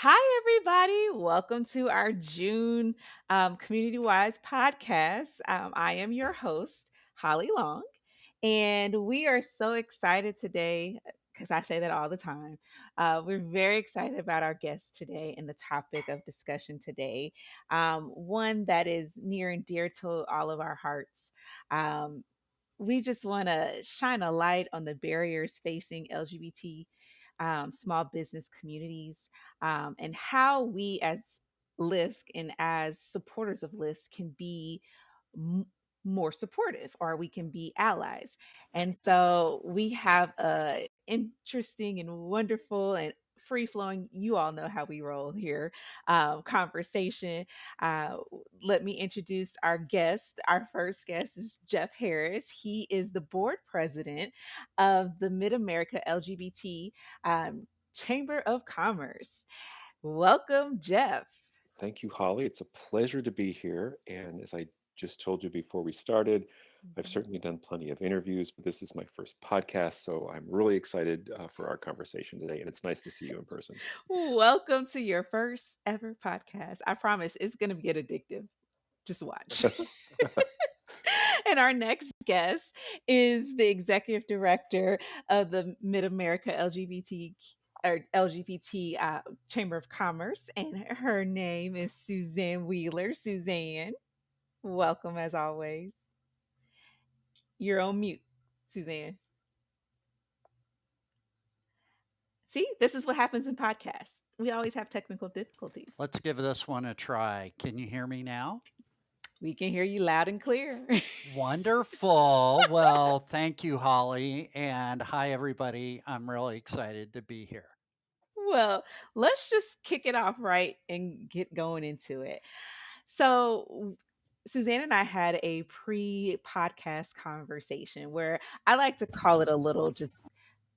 Hi, everybody. Welcome to our June Community Wise podcast. I am your host, Holly Long, and we are so excited today because I say that all the time. We're very excited about our guest today and the topic of discussion today, one that is near and dear to all of our hearts. We just want to shine a light on the barriers facing LGBT small business communities, and how we as LISC and as supporters of LISC can be m- more supportive, or we can be allies. And so we have a interesting and wonderful and free flowing, you all know how we roll here, conversation. uh, Let me introduce our guest. Our first guest is Jeff Harris. He is the board president of the Mid America LGBT Chamber of Commerce. Welcome, Jeff. Thank you, Holly. It's a pleasure to be here. And as I just told you before we started, I've Mhm. certainly done plenty of interviews, but this is my first podcast. So I'm really excited for our conversation today. And it's nice to see you in person. Welcome to your first ever podcast. I promise it's going to get addictive. Just watch. And our next guest is the executive director of the Mid America LGBT Chamber of Commerce, and her name is Suzanne Wheeler. Suzanne, welcome as always. You're on mute, Suzanne. See, this is what happens in podcasts. We always have technical difficulties. Let's give this one a try. Can you hear me now? We can hear you loud and clear. Wonderful. Well, thank you, Holly. And hi, everybody. I'm really excited to be here. Well, let's just kick it off right and get going into it. So, Suzanne and I had a pre podcast conversation where I like to call it a little just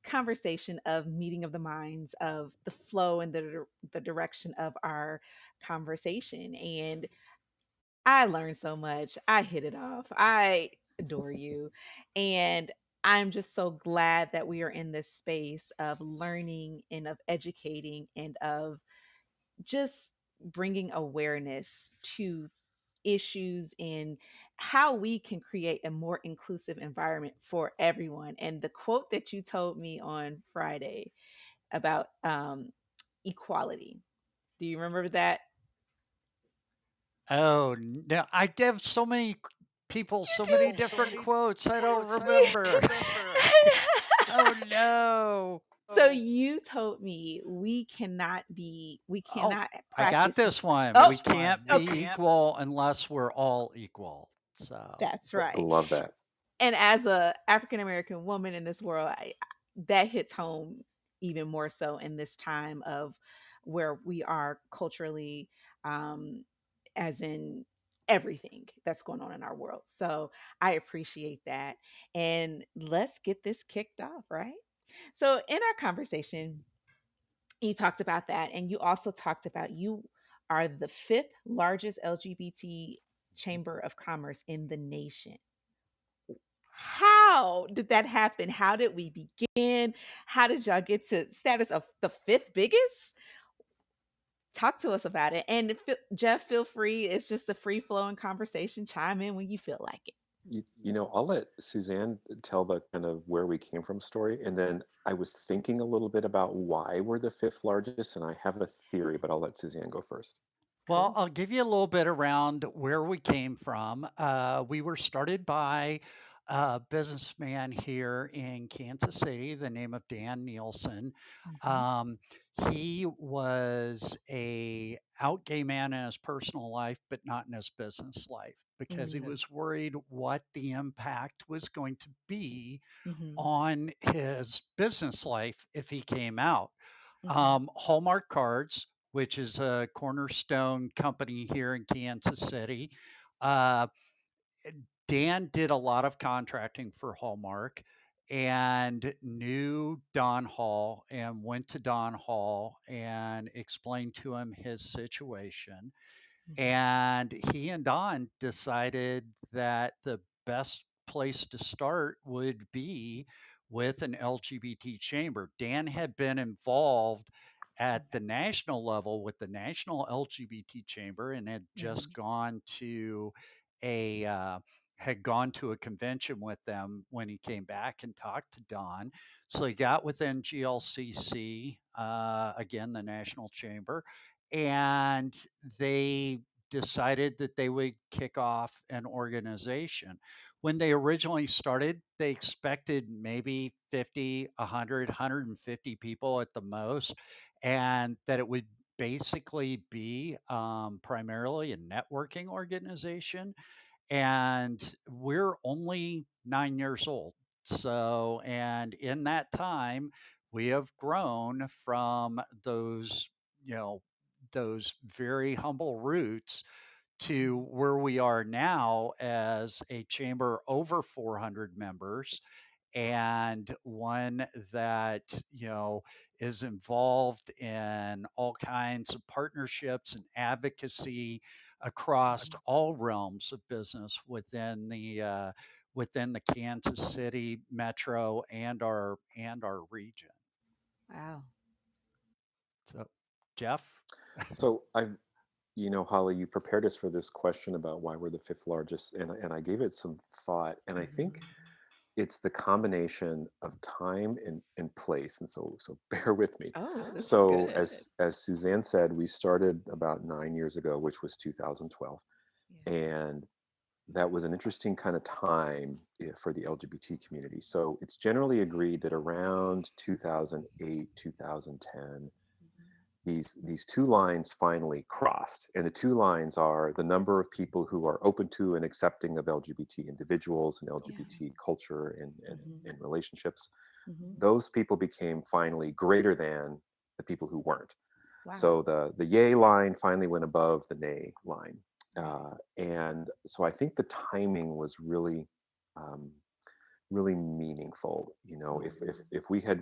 conversation of meeting of the minds, of the flow and the direction of our conversation. And I learned so much. I hit it off. I adore you. And I'm just so glad that we are in this space of learning and of educating and of just bringing awareness to issues and how we can create a more inclusive environment for everyone. And the quote that you told me on Friday about equality, do you remember that? Oh, no. I give so many people so many different quotes. I don't remember. Oh, no. So you told me we Oh, cannot I got practice. this one. Oh, We can't be okay. equal unless we're all equal. So, That's I right. love that. And as a African American woman in this world, that hits home even more so in this time of where we are culturally, um, as in everything that's going on in our world. So I appreciate that. And let's get this kicked off, right? So in our conversation, you talked about that, and you also talked about you are the fifth largest LGBT chamber of commerce in the nation. How did that happen? How did we begin? How did y'all get to status of the fifth biggest? Talk to us about it. And Jeff, feel free. It's just a free flowing conversation. Chime in when you feel like it. I'll let Suzanne tell the kind of where we came from story. And then I was thinking a little bit about why we're the fifth largest. And I have a theory, but I'll let Suzanne go first. well, Cool. I'll give you a little bit around where we came from. We were started by a businessman here in Kansas City, the name of Dan Nielsen. Mhm, Um, he was a out gay man in his personal life, but not in his business life, because he mhm, was worried what the impact was going to be mhm, on his business life if he came out. mhm, Hallmark Cards, which is a cornerstone company here in Kansas City. Uh, Dan did a lot of contracting for Hallmark and knew Don Hall and went to Don Hall and explained to him his situation. mhm, And he and Don decided that the best place to start would be with an LGBT chamber. Dan had been involved at the national level with the National LGBT Chamber and had Mm-hmm. just gone to a had gone to a convention with them when he came back and talked to Don. So he got with NGLCC, again, the National Chamber, and they decided that they would kick off an organization. When they originally started, they expected maybe 50, 100, 150 people at the most, and that it would basically be primarily a networking organization. And we're only 9 years old. So, and in that time, we have grown from those, you know, those very humble roots to where we are now as a chamber over 400 members, and one that, is involved in all kinds of partnerships and advocacy across all realms of business within the Kansas City metro and our region. Wow. So, Jeff. So Holly, you prepared us for this question about why we're the fifth largest, and I gave it some thought, and I think Mm-hmm. it's the combination of time and place, and so bear with me. Oh, this is So good. as Suzanne said, we started about 9 years ago, which was 2012, Yeah. and that was an interesting kind of time for the LGBT community. So it's generally agreed that around 2008, 2010, Mm-hmm. these two lines finally crossed. And the two lines are the number of people who are open to and accepting of LGBT individuals and Yeah. LGBT culture Mm-hmm. and relationships. Mm-hmm. Those people became finally greater than the people who weren't. Wow. So the yay line finally went above the nay line. Right. And so I think the timing was really really meaningful. Mm-hmm. If we had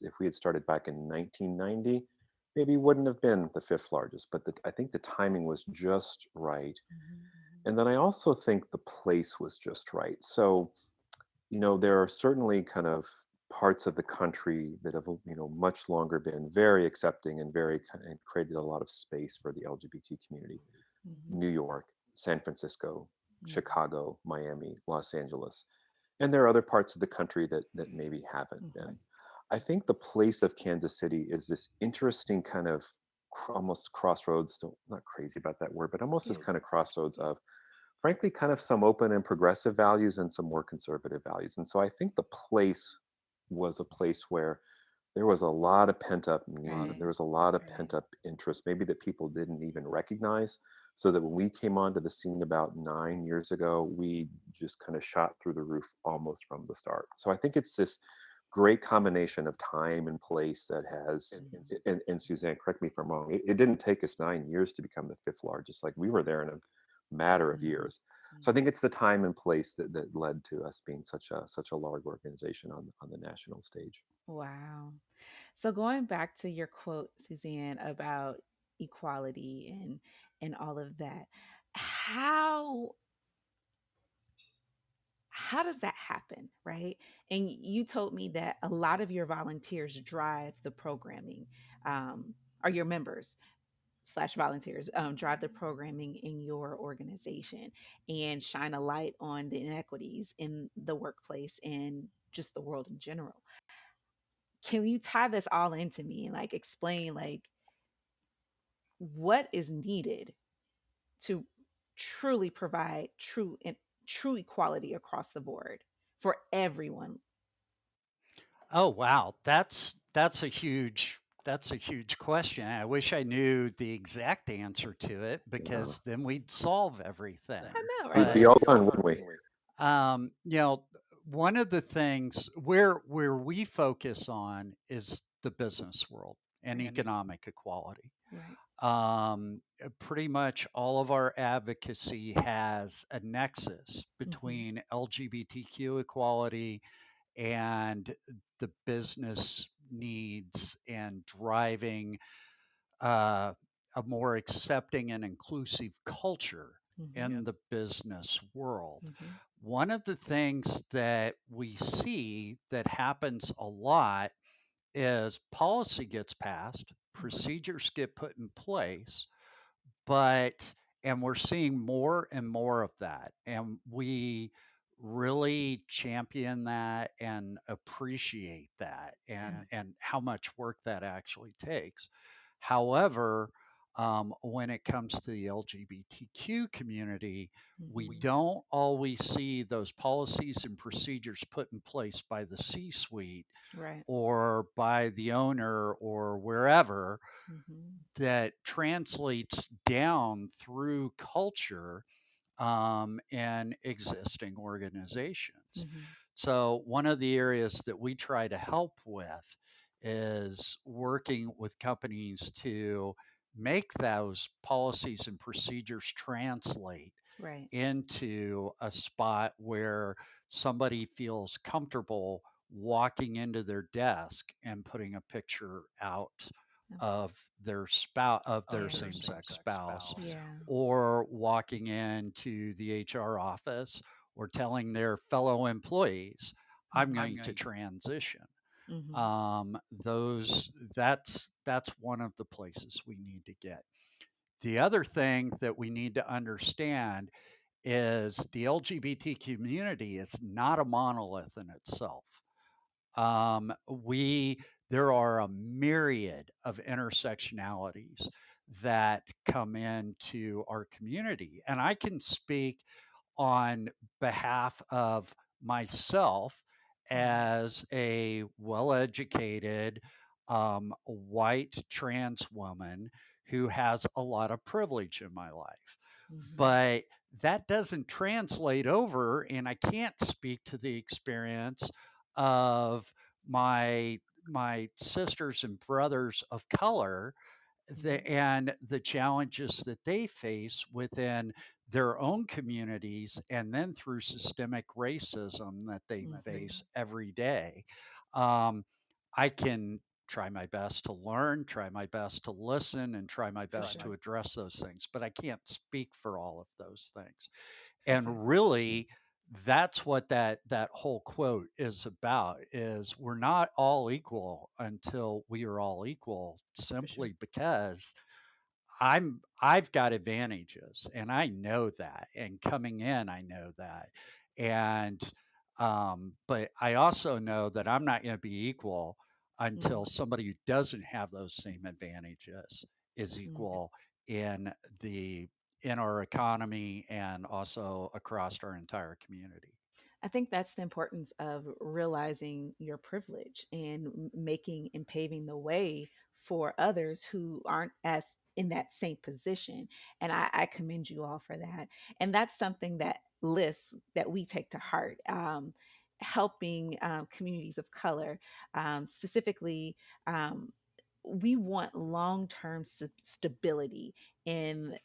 if we had started back in 1990, maybe wouldn't have been the fifth largest. But I think the timing was just right, Mm-hmm. and then I also think the place was just right. So there are certainly kind of parts of the country that have much longer been very accepting and and created a lot of space for the LGBT community. Mm-hmm. New York, San Francisco, Mm-hmm. Chicago, Miami, Los Angeles. And there are other parts of the country that maybe haven't Mm-hmm. been. I think the place of Kansas City is this interesting kind of almost crossroads, not crazy about that word, but almost this Yeah. kind of crossroads of, frankly, kind of some open and progressive values and some more conservative values. And so I think the place was a place where there was a lot of pent up need. Right. There was a lot of Right. pent up interest, maybe that people didn't even recognize. So that when we came onto the scene about 9 years ago, we just kind of shot through the roof almost from the start. So I think it's this great combination of time and place that has, Mm-hmm. and Suzanne, correct me if I'm wrong, it didn't take us 9 years to become the fifth largest. Like we were there in a matter of Mm-hmm. years. So I think it's the time and place that led to us being such a large organization on the national stage. Wow. So going back to your quote, Suzanne, about equality and all of that, how how does that happen, right? And you told me that a lot of your volunteers drive the programming, or your members slash volunteers drive the programming in your organization and shine a light on the inequities in the workplace and just the world in general. Can you tie this all into me and like explain like what is needed to truly provide true equality across the board for everyone? Oh, wow. That's a huge question. I wish I knew the exact answer to it, Yeah. because then we'd solve everything. I know, We'd right? be all done, wouldn't we? Um, you know, one of the things where we focus on is the business world and Right. economic equality. Right. Pretty much all of our advocacy has a nexus Mm-hmm. between LGBTQ equality and the business needs and driving a more accepting and inclusive culture Mm-hmm. in the business world. Mm-hmm. One of the things that we see that happens a lot is policy gets passed, procedures get put in place, but and we're seeing more and more of that, and we really champion that and appreciate that, and how much work that actually takes. However, when it comes to the LGBTQ community, we Mhm. don't always see those policies and procedures put in place by the C suite Right. or by the owner or wherever Mhm. that translates down through culture and existing organizations. Mhm. So, one of the areas that we try to help with is working with companies to make those policies and procedures translate Right. into a spot where somebody feels comfortable walking into their desk and putting a picture out Oh, of their spouse, of their yeah. same-sex spouse, Yeah. or walking into the HR office, or telling their fellow employees, I'm Mhm. going to transition. Mhm. Those that's one of the places we need to get. The other thing that we need to understand is the LGBT community is not a monolith in itself. We There are a myriad of intersectionalities that come into our community, and I can speak on behalf of myself Mhm. as a well-educated white trans woman who has a lot of privilege in my life, Mhm. but that doesn't translate over, and I can't speak to the experience of my sisters and brothers of color, Mhm. and the challenges that they face within their own communities, and then through systemic racism that they face Mhm. every day. Um, I can try my best to learn, try my best to listen, and try my For best to sure. address those things, but I can't speak for all of those things. And Exactly. really, that's what that whole quote is about, is we're not all equal until we are all equal, For sure. simply because I've got advantages, and I know that, and coming in I know that. And but I also know that I'm not going to be equal until Mhm. somebody who doesn't have those same advantages is Mm. equal in the in our economy and also across our entire community. I think that's the importance of realizing your privilege and making and paving the way for others who aren't as in that same position. And I commend you all for that. And that's something that lists that we take to heart. Helping communities of color, specifically, um, we want long-term stability in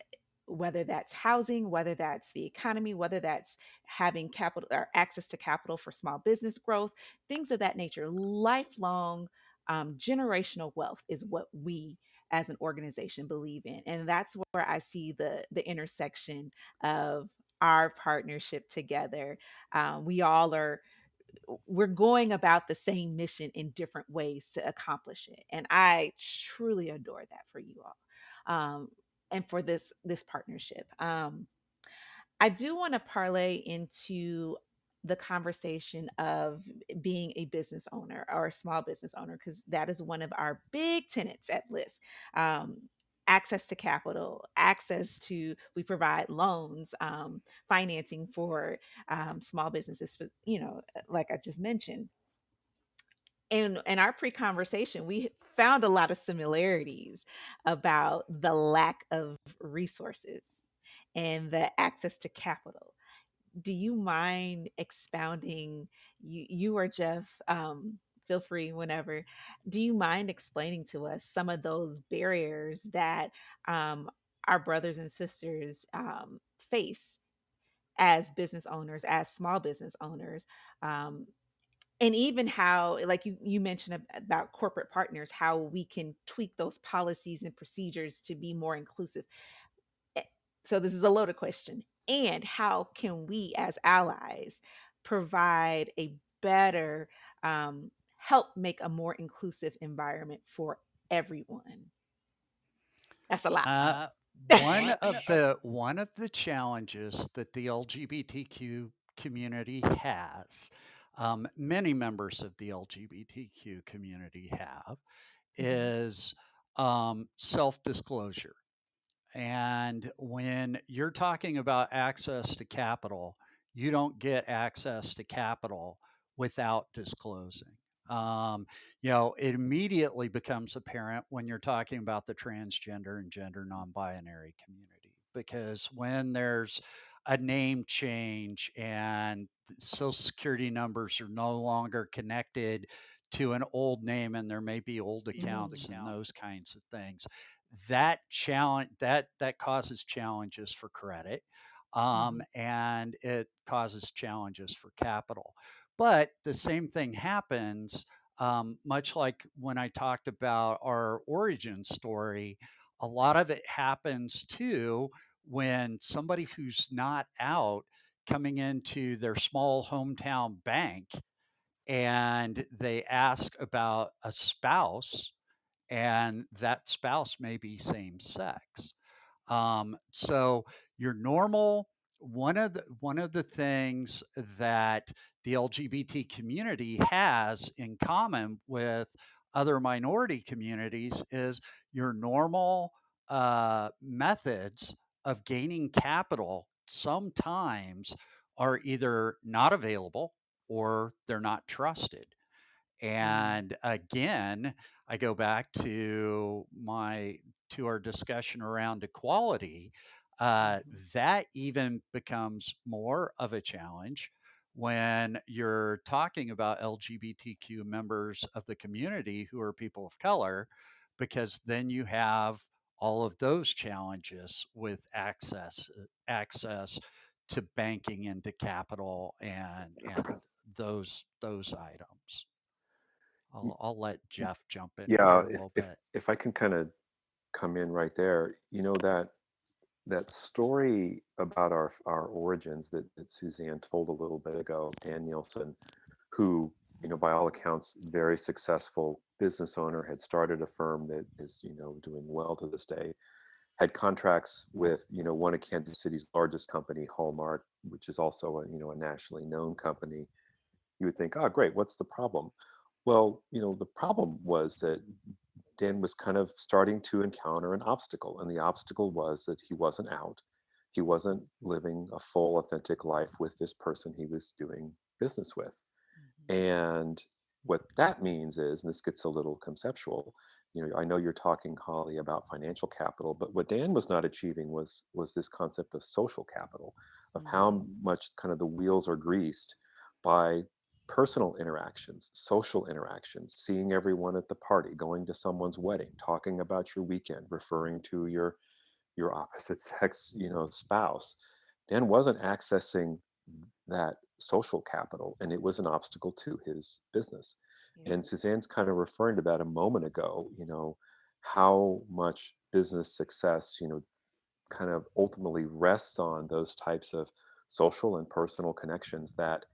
whether that's housing, whether that's the economy, whether that's having capital or access to capital for small business growth, things of that nature. Lifelong generational wealth is what we as an organization believe in. And that's where I see the intersection of our partnership together. We all are we're going about the same mission in different ways to accomplish it, and I truly adore that for you all, and for this partnership. I do want to parlay into the conversation of being a business owner or a small business owner, because that is one of our big tenets at LISC. Access to capital, access to, we provide loans, financing for small businesses, like I just mentioned. And in our pre-conversation, we found a lot of similarities about the lack of resources and the access to capital. Do you mind expounding? You or Jeff, feel free whenever. Do you mind explaining to us some of those barriers that um, our brothers and sisters face as business owners, as small business owners? And even how, like you mentioned about corporate partners, how we can tweak those policies and procedures to be more inclusive. Eh, so this is a loaded question. And how can we as allies provide a better, help make a more inclusive environment for everyone? That's a lot. Uh, one of the challenges that the LGBTQ community has, many members of the LGBTQ community have, Mhm. is self-disclosure. And when you're talking about access to capital, you don't get access to capital without disclosing. Um, it immediately becomes apparent when you're talking about the transgender and gender non binary community, because when there's a name change and social security numbers are no longer connected to an old name and there may be old Mm. accounts and those kinds of things, that causes challenges for credit, Mhm. and it causes challenges for capital. But the same thing happens, much like when I talked about our origin story. A lot of it happens too when somebody who's not out coming into their small hometown bank and they ask about a spouse, and that spouse may be same sex. So your normal one of the things that the LGBT community has in common with other minority communities is your normal methods of gaining capital sometimes are either not available or they're not trusted. Mm. And again, I go back to our discussion around equality. Mhm. That even becomes more of a challenge when you're talking about LGBTQ members of the community who are people of color, because then you have all of those challenges with access to banking into capital and those items. I'll let Jeff jump in here Yeah, a little if bit. if I can kind of come in right there, that that story about our origins that Suzanne told a little bit ago, Dan Nielsen, who, by all accounts, very successful business owner, had started a firm that is, doing well to this day, had contracts with, one of Kansas City's largest company, Hallmark, which is also a nationally known company. You would think, oh, great, what's the problem? Well, the problem was that Dan was kind of starting to encounter an obstacle, and the obstacle was that he wasn't out. He wasn't living a full, authentic life with this person he was doing business with. Mhm. And what that means is, and this gets a little conceptual, I know you're talking, Holly, about financial capital, but what Dan was not achieving was this concept of social capital, of Mhm. how much kind of the wheels are greased by personal interactions, social interactions, seeing everyone at the party, going to someone's wedding, talking about your weekend, referring to your opposite sex, spouse. Dan wasn't accessing that social capital, and it was an obstacle to his business. Yeah. And Suzanne's kind of referring to that a moment ago, how much business success, kind of ultimately rests on those types of social and personal connections that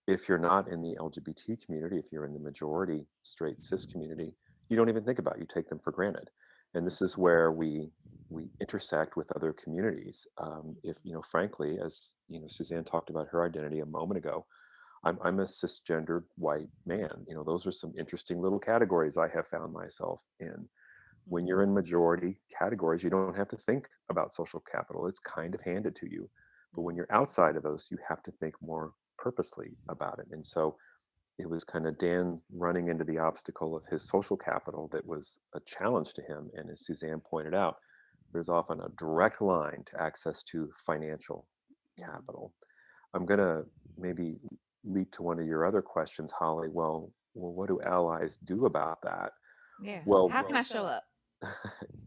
if you're not in the LGBT community, if you're in the majority straight cis community, you don't even think about. You take them for granted, and this is Mhm. where we intersect with other communities. If Mhm. frankly, as Suzanne talked about her identity a moment ago, I'm a cisgendered white man. Those are some interesting little categories I have found myself in. When you're Mhm. in majority categories, you don't have to think about social capital. It's kind of handed to you. But when Mhm. you're outside of those, you have to think more purposely about it. And so it was kind of Dan running into the obstacle of his social capital that was a challenge to him. And as Suzanne pointed out, there's often a direct line to access to financial Mhm. capital. I'm going to maybe leap to one of your other questions, Holly. Well, what do allies do about that? Yeah. Well, How can I show up?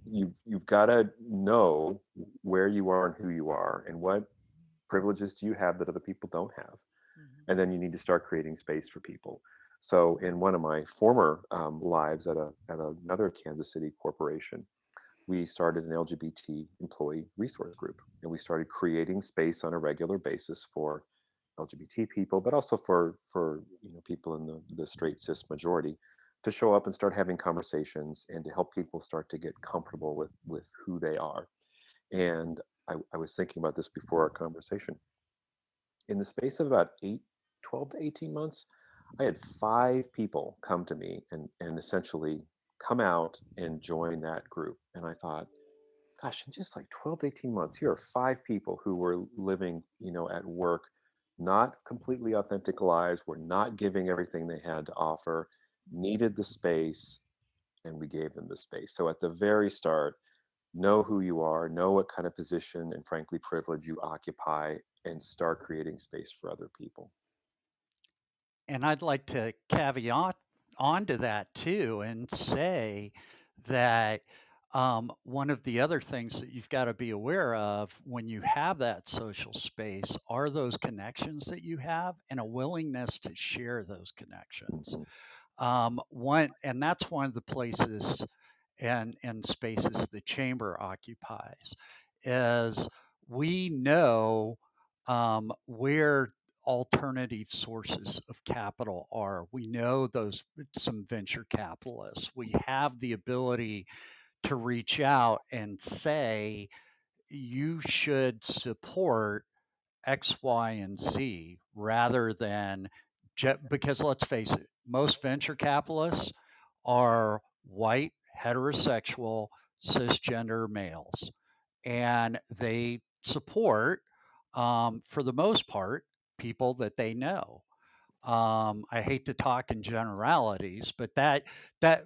you've got to know where you are and who you are and what privileges do you have that other people don't have, Mhm. and then you need to start creating space for people. So in one of my former lives at another Kansas City corporation, we started an LGBT employee resource group, and we started creating space on a regular basis for LGBT people, but also for people in the straight cis majority to show up and start having conversations and to help people start to get comfortable with who they are. And I was thinking about this before our conversation. In the space of about 12 to 18 months, I had 5 people come to me and essentially come out and join that group. And I thought, gosh, in just like 12 to 18 months, here are 5 people who were living, at work, not completely authentic lives, were not giving everything they had to offer, needed the space, and we gave them the space. So at the very start, know who you are, know what kind of position and frankly privilege you occupy, and start creating space for other people. And I'd like to caveat onto that too and say that one of the other things that you've got to be aware of when you have that social space are those connections that you have and a willingness to share those connections. Mhm. And that's one of the places and spaces the chamber occupies is we know where alternative sources of capital are. We know those some venture capitalists. We have the ability to reach out and say, you should support X, Y, and Z rather than because let's face it, most venture capitalists are white, heterosexual, cisgender males, and they support, for the most part, people that they know. I hate to talk in generalities, but that that's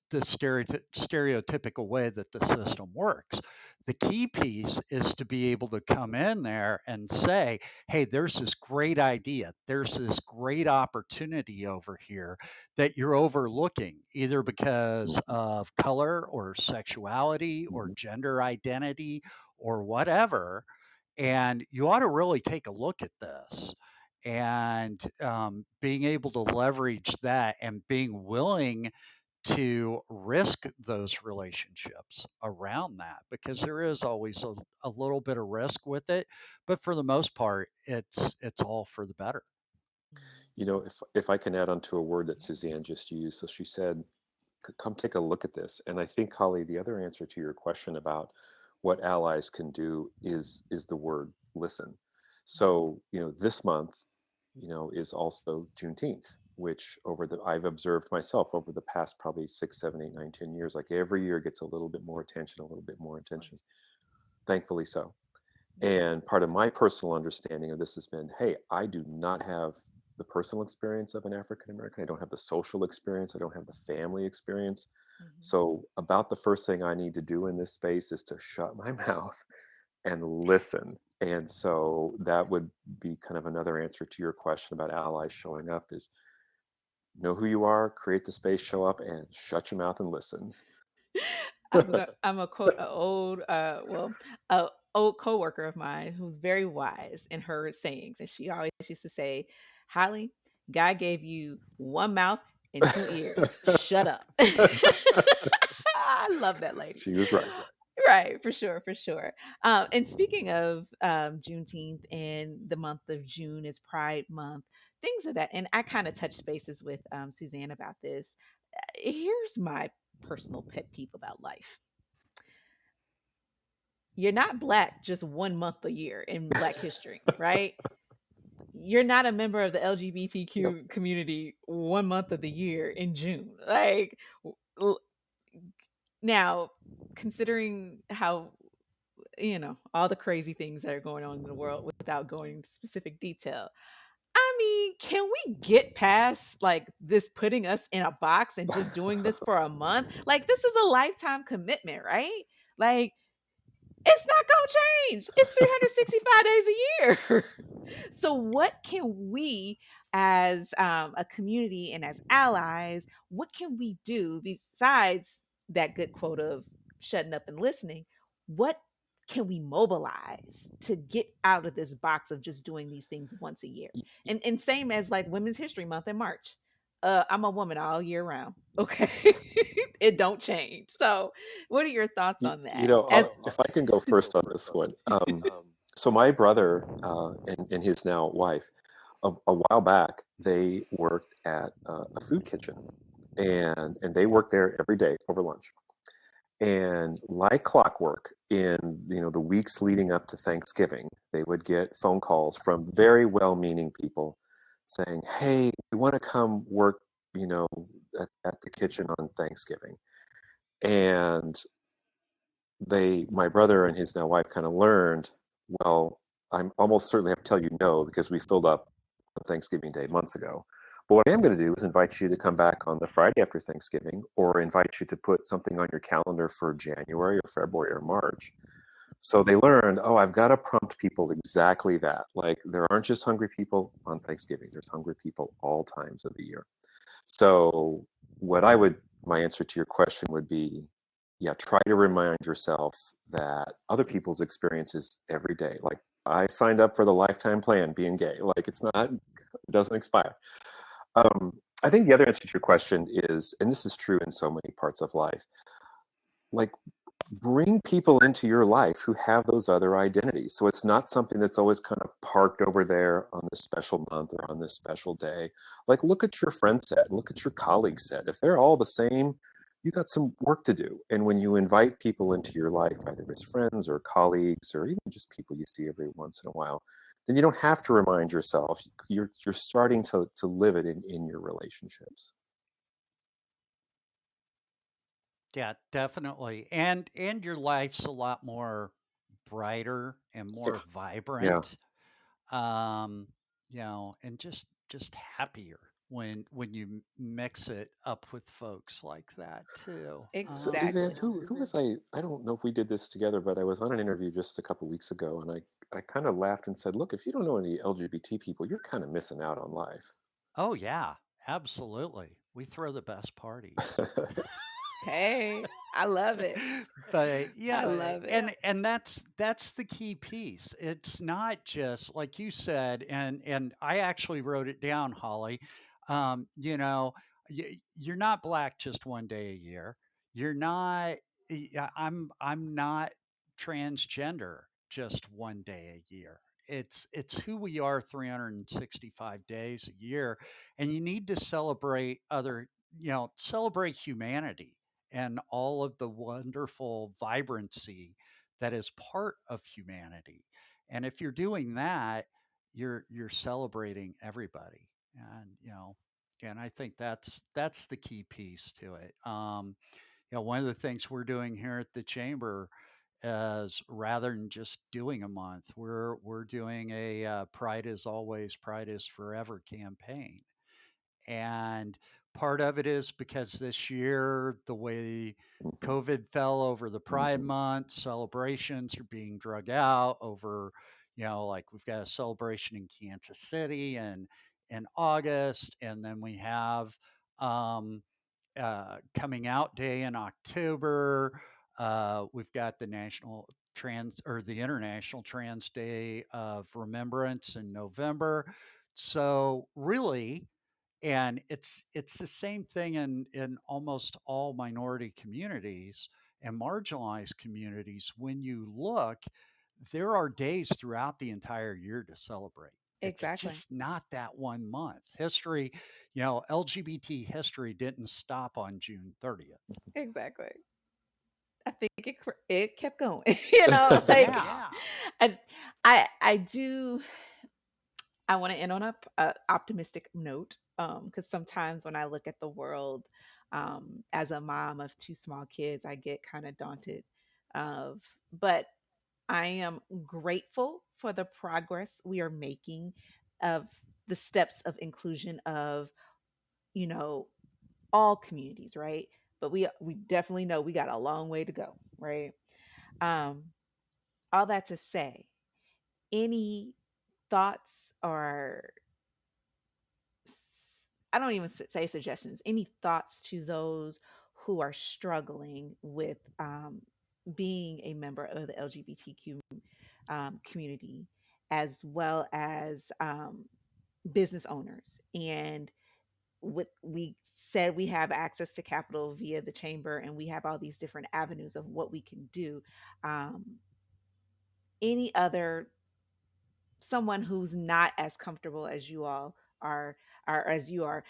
the stereotypical way that the system works. The key piece is to be able to come in there and say, hey, there's this great idea, there's this great opportunity over here that you're overlooking, either because Mhm. of color or sexuality or Mhm. gender identity or whatever, and you ought to really take a look at this. And being able to leverage that and being willing to risk those relationships around that, because there is always a little bit of risk with it, but for the most part it's all for the better. If I can add on to a word that Suzanne just used, so she said, Come take a look at this." And I think, Holly, the other answer to your question about what allies can do is the word listen. So, this month, is also Juneteenth, which I've observed myself over the past probably 6, 7, 8, 9, 10 years, like every year gets a little bit more attention, a little bit more attention. Thankfully so. And part of my personal understanding of this has been, hey, I do not have the personal experience of an African American. I don't have the social experience. I don't have the family experience. Mhm. So, about the first thing I need to do in this space is to shut my mouth and listen. And so, that would be kind of another answer to your question about allies showing up is know who you are, create the space, show up, and shut your mouth and listen. I'm a quote a old a old coworker of mine who's very wise in her sayings, and she always used to say, "Holly, God gave you one mouth and two ears. Shut up." I love that lady. She was right. Right, for sure, for sure. And speaking of Juneteenth and the month of June is Pride Month, things of that. And I kind of touched bases with Suzanne about this. Here's my personal pet peeve about life: you're not black just one month a year in Black history, right? You're not a member of the Yep. LGBTQ community one month of the year in June. Like, l- now, considering how, all the crazy things that are going on in the world without going into specific detail, I mean, can we get past like this putting us in a box and just doing this for a month? Like, this is a lifetime commitment, right? Like, it's not going to change. It's 365 days a year. So, what can we as a community and as allies, what can we do besides that good quote of shutting up and listening? What can we mobilize to get out of this box of just doing these things once a year? Y- y- And same as like Women's History Month in March. I'm a woman all year round. Okay. It don't change. So what are your thoughts on that? As If I can go first on this one. So my brother and his now wife, a while back, they worked at a food kitchen, and they worked there every day over lunch. And like clockwork, in the weeks leading up to Thanksgiving, they would get phone calls from very well-meaning people saying, "Hey, we want to come work, you know, at the kitchen on Thanksgiving." And my brother and his now wife kind of learned, well, I'm almost certainly have to tell you no because we filled up on Thanksgiving Day months ago. But what I am going to do is invite you to come back on the Friday after Thanksgiving, or invite you to put something on your calendar for January or February or March. So they learned, oh, I've got to prompt people exactly that. Like, there aren't just hungry people on Thanksgiving, there's hungry people all times of the year. So my answer to your question would be, yeah, try to remind yourself that other people's experiences every day. Like, I signed up for the lifetime plan being gay. Like, it doesn't expire. I think the other answer to your question is, and this is true in so many parts of life, like, bring people into your life who have those other identities. So it's not something that's always kind of parked over there on this special month or on this special day. Like, look at your friend set, look at your colleague set. If they're all the same, you got some work to do. And when you invite people into your life, either as friends or colleagues or even just people you see every once in a while, then you don't have to remind yourself. You're starting to live it in your relationships. Yeah, definitely. And your life's a lot more brighter and Yeah. more Yeah. vibrant. And just happier when you mix it up with folks like that too. So, Suzanne, Exactly. who was I? I don't know if we did this together, but I was on an interview just a couple weeks ago, and I kind of laughed and said, "Look, if you don't know any LGBT people, you're kind of missing out on life." Oh yeah, absolutely. We throw the best parties. Hey, I love it. But I love it. and that's the key piece. It's not just like you said, and I actually wrote it down, Holly. um you know you're not black just one day a year. You're not. I'm not transgender just one day a year. It's who we are 365 days a year. And you need to celebrate celebrate humanity and all of the wonderful vibrancy that is part of humanity. And if you're doing that, you're celebrating everybody. And I think that's the key piece to it. One of the things we're doing here at the chamber is, rather than just doing a month, we're doing a Pride is Always, Pride is Forever campaign. And part of it is because this year, the way Mhm, COVID fell over the Pride mhm, Month, celebrations are being drug out over, like we've got a celebration in Kansas City and in August, and then we have um, Coming Out Day in October. We've got the International Trans Day of Remembrance in November. So really, and it's the same thing in almost all minority communities and marginalized communities. When you look, there are days throughout the entire year to celebrate. It's Exactly. just not that one month. History, LGBT history didn't stop on June 30th. Exactly. I think it kept going. You know, like Yeah. I I do. I want to end on a optimistic note, because sometimes when I look at the world, as a mom of two small kids, I get kind of daunted. But I am grateful for the progress we are making, of the steps of inclusion of, you know all communities, right? But we definitely know we got a long way to go, right? Um, all that to say, any thoughts or I don't even say suggestions, any thoughts to those who are struggling with, being a member of the LGBTQ, community, as well as, business owners? And what we said, we have access to capital via the chamber, and we have all these different avenues of what we can do. Any other, someone who's not as comfortable as you all are, are as you are,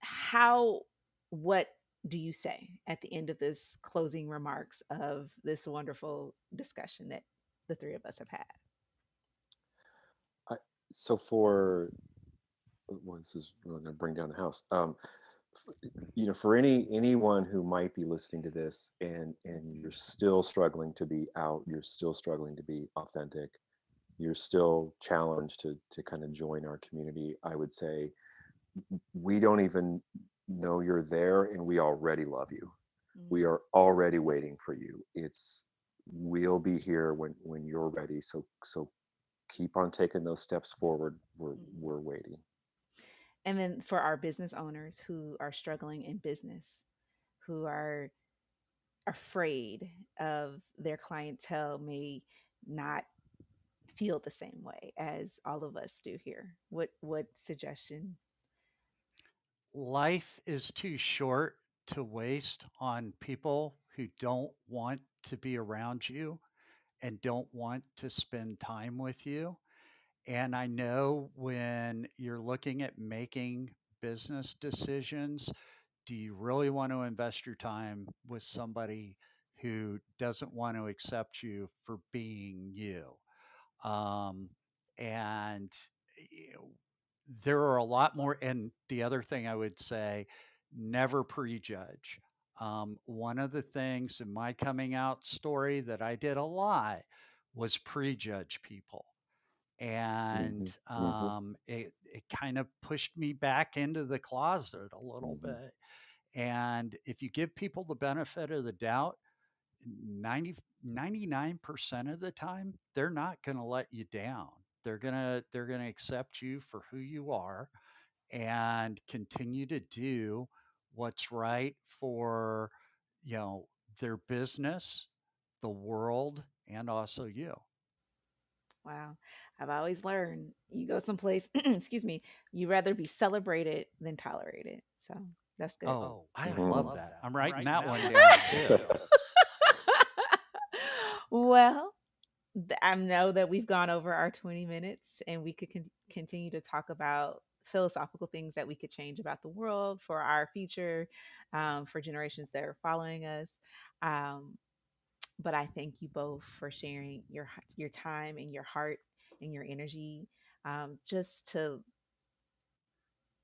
how what do you say at the end of this closing remarks of this wonderful discussion that the three of us have had? I, so for well, this is really going to bring down the house. For anyone who might be listening to this and you're still struggling to be out, you're still struggling to be authentic, you're still challenged to kind of join our community, I would say we don't even know you're there, and we already love you. We Mm, are already waiting for you. We'll be here when you're ready. So keep on taking those steps forward. mm. We're waiting. And then for our business owners who are struggling in business, who are afraid of their clientele may not feel the same way as all of us do here, what suggestion? Life is too short to waste on people who don't want to be around you and don't want to spend time with you. And I know when you're looking at making business decisions, do you really want to invest your time with somebody who doesn't want to accept you for being you? Um, and you know, there are a lot more. And the other thing I would say, never prejudge. One of the things in my coming out story that I did a lot was prejudge people. And Hmm. Hmm. it kind of pushed me back into the closet a little Hmm. bit. And if you give people the benefit of the doubt, 99% of the time, they're not going to let you down. They're going to accept you for who you are and continue to do what's right for, you know, their business, the world, and also you. Wow. I've always learned you go someplace, excuse me, you rather be celebrated than tolerated. So that's good. Oh, I Hmm. love that. I'm writing that one down too. Well, I know that we've gone over our 20 minutes and we could continue to talk about philosophical things that we could change about the world for our future, for generations that are following us. Um, but I thank you both for sharing your time and your heart and your energy, just to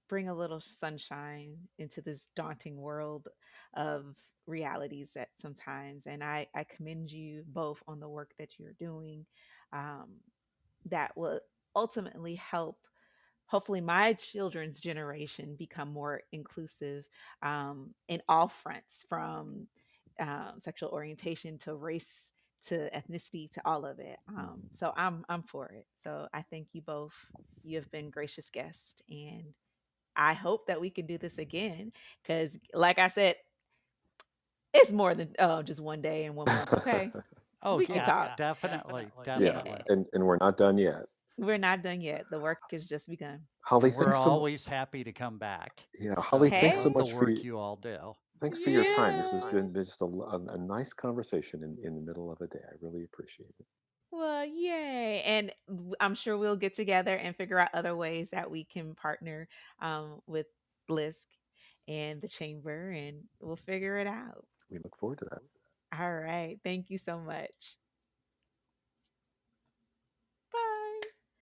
bring a little sunshine into this daunting world of realities that sometimes. And I commend you both on the work that you're doing, um, that will ultimately help hopefully my children's generation become more inclusive, in all fronts, from sexual orientation to race to ethnicity to all of it. So I'm for it. So I thank you both. You have been gracious guests, and I hope that we can do this again. Because, like I said, it's more than just one day and 1 month. Okay, Oh we can yeah, talk. definitely, Yeah, Yeah, definitely. and we're not done yet. we're not done yet. The work has just begun. Holly, And we're thanks so. always happy to come back. Yeah, Holly, So thanks so love Hey, the much for work you. you all do. Thanks for your time. This has yeah. been just a nice conversation in the middle of a day. I really appreciate it. Well, yay. And I'm sure we'll get together and figure out other ways that we can partner, with LISC and the chamber, and we'll figure it out. We look forward to that. All right. Thank you so much.